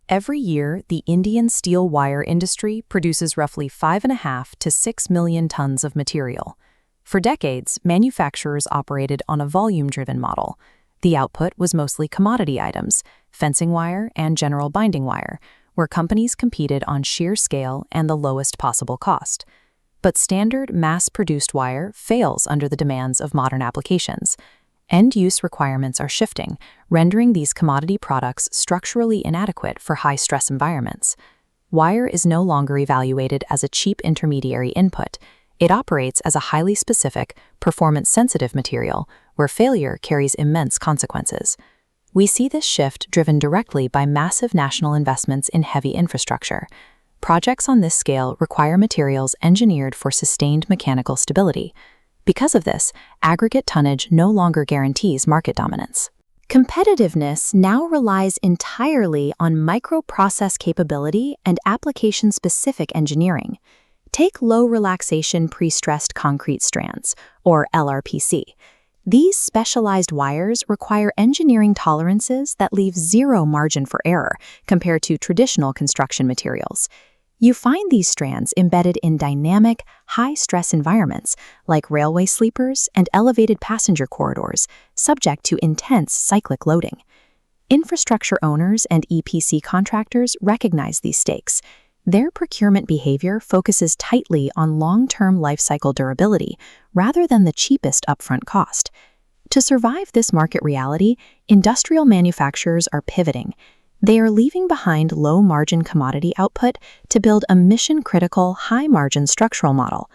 Every year, the Indian steel wire industry produces roughly 5.5 to 6 million tons of material. For decades, manufacturers operated on a volume-driven model. The output was mostly commodity items, fencing wire and general binding wire, where companies competed on sheer scale and the lowest possible cost. But standard mass-produced wire fails under the demands of modern applications. End-use requirements are shifting, rendering these commodity products structurally inadequate for high-stress environments. Wire is no longer evaluated as a cheap intermediary input. It operates as a highly specific, performance-sensitive material where failure carries immense consequences. We see this shift driven directly by massive national investments in heavy infrastructure. Projects on this scale require materials engineered for sustained mechanical stability. Because of this, aggregate tonnage no longer guarantees market dominance. Competitiveness now relies entirely on microprocess capability and application-specific engineering. Take low-relaxation pre-stressed concrete strands, or LRPC. These specialized wires require engineering tolerances that leave zero margin for error compared to traditional construction materials. You find these strands embedded in dynamic, high-stress environments like railway sleepers and elevated passenger corridors, subject to intense cyclic loading. Infrastructure owners and EPC contractors recognize these stakes. Their procurement behavior focuses tightly on long-term lifecycle durability rather than the cheapest upfront cost. To survive this market reality, industrial manufacturers are pivoting. They are leaving behind low-margin commodity output to build a mission-critical, high-margin structural model.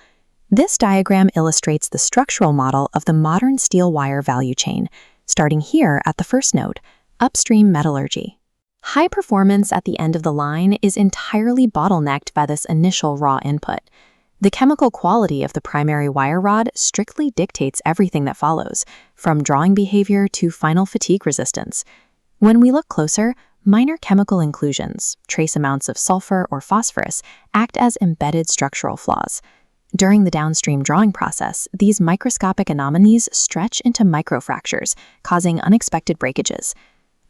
This diagram illustrates the structural model of the modern steel wire value chain, starting here at the first node, upstream metallurgy. High performance at the end of the line is entirely bottlenecked by this initial raw input. The chemical quality of the primary wire rod strictly dictates everything that follows, from drawing behavior to final fatigue resistance. When we look closer, minor chemical inclusions, trace amounts of sulfur or phosphorus, act as embedded structural flaws. During the downstream drawing process, these microscopic anomalies stretch into microfractures, causing unexpected breakages.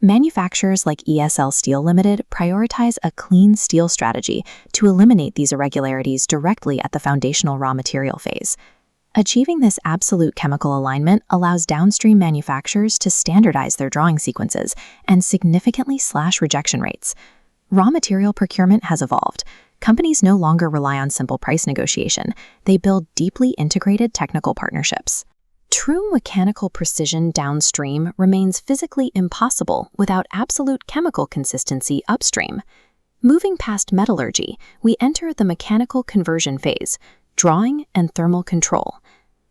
Manufacturers like ESL Steel Limited prioritize a clean steel strategy to eliminate these irregularities directly at the foundational raw material phase. Achieving this absolute chemical alignment allows downstream manufacturers to standardize their drawing sequences and significantly slash rejection rates. Raw material procurement has evolved. Companies no longer rely on simple price negotiation. They build deeply integrated technical partnerships. True mechanical precision downstream remains physically impossible without absolute chemical consistency upstream. Moving past metallurgy, we enter the mechanical conversion phase, drawing and thermal control.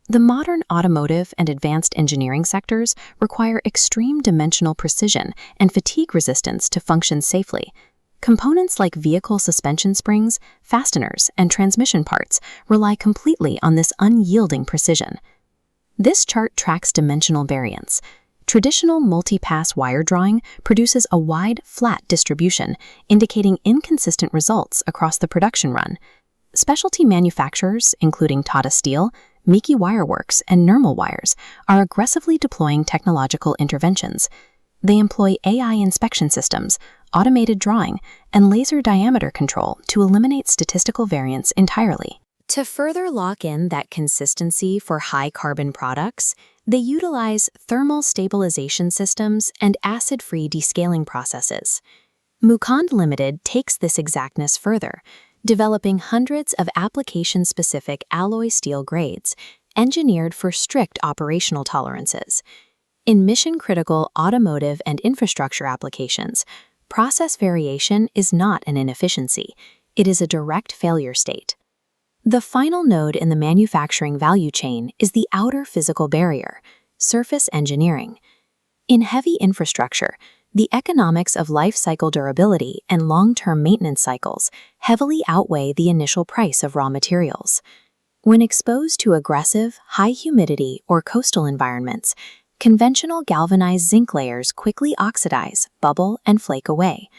The modern automotive and advanced engineering sectors require extreme dimensional precision and fatigue resistance to function safely. Components like vehicle suspension springs, fasteners, and transmission parts rely completely on this unyielding precision. This chart tracks dimensional variance. Traditional multi-pass wire drawing produces a wide, flat distribution, indicating inconsistent results across the production run. Specialty manufacturers, including Tata Steel, Miki Wireworks, and Nirmal Wires, are aggressively deploying technological interventions. They employ AI inspection systems, automated drawing, and laser diameter control to eliminate statistical variance entirely. To further lock in that consistency for high-carbon products, they utilize thermal stabilization systems and acid-free descaling processes. Mukund Limited takes this exactness further, developing hundreds of application-specific alloy steel grades, engineered for strict operational tolerances. In mission-critical automotive and infrastructure applications, process variation is not an inefficiency, it is a direct failure state. The final node in the manufacturing value chain is the outer physical barrier, surface engineering. In heavy infrastructure, the economics of life cycle durability and long-term maintenance cycles heavily outweigh the initial price of raw materials. When exposed to aggressive, high humidity or coastal environments, conventional galvanized zinc layers quickly oxidize, bubble, and flake away.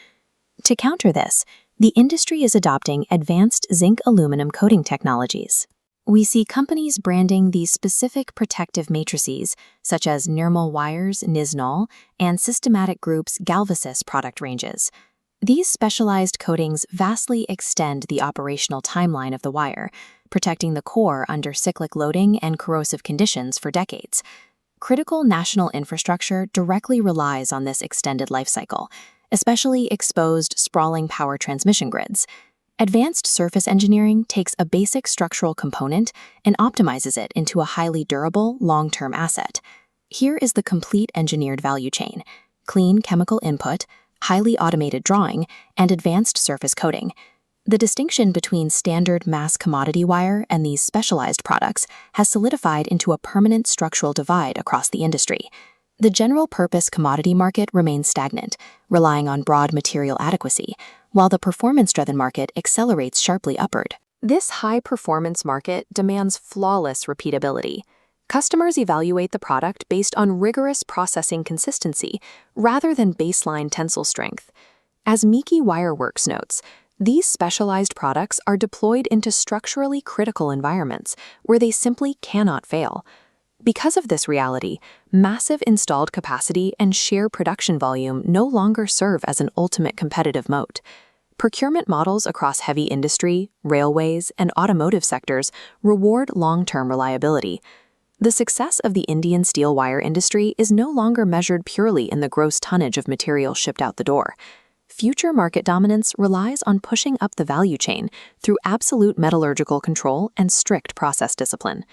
To counter this, the industry is adopting advanced zinc aluminum coating technologies. We see companies branding these specific protective matrices, such as Nirmal Wires' Nisnol and Systematic Group's Galvasys product ranges. These specialized coatings vastly extend the operational timeline of the wire, protecting the core under cyclic loading and corrosive conditions for decades. Critical national infrastructure directly relies on this extended life cycle, especially exposed, sprawling power transmission grids. Advanced surface engineering takes a basic structural component and optimizes it into a highly durable, long-term asset. Here is the complete engineered value chain: clean chemical input, highly automated drawing, and advanced surface coating. The distinction between standard mass commodity wire and these specialized products has solidified into a permanent structural divide across the industry. The general-purpose commodity market remains stagnant, relying on broad material adequacy, while the performance-driven market accelerates sharply upward. This high-performance market demands flawless repeatability. Customers evaluate the product based on rigorous processing consistency rather than baseline tensile strength. As Miki Wireworks notes, these specialized products are deployed into structurally critical environments where they simply cannot fail. Because of this reality, massive installed capacity and sheer production volume no longer serve as an ultimate competitive moat. Procurement models across heavy industry, railways, and automotive sectors reward long-term reliability. The success of the Indian steel wire industry is no longer measured purely in the gross tonnage of material shipped out the door. Future market dominance relies on pushing up the value chain through absolute metallurgical control and strict process discipline.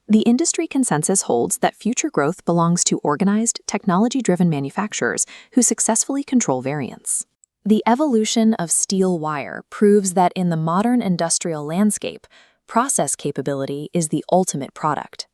The industry consensus holds that future growth belongs to organized, technology-driven manufacturers who successfully control variance. The evolution of steel wire proves that in the modern industrial landscape, process capability is the ultimate product.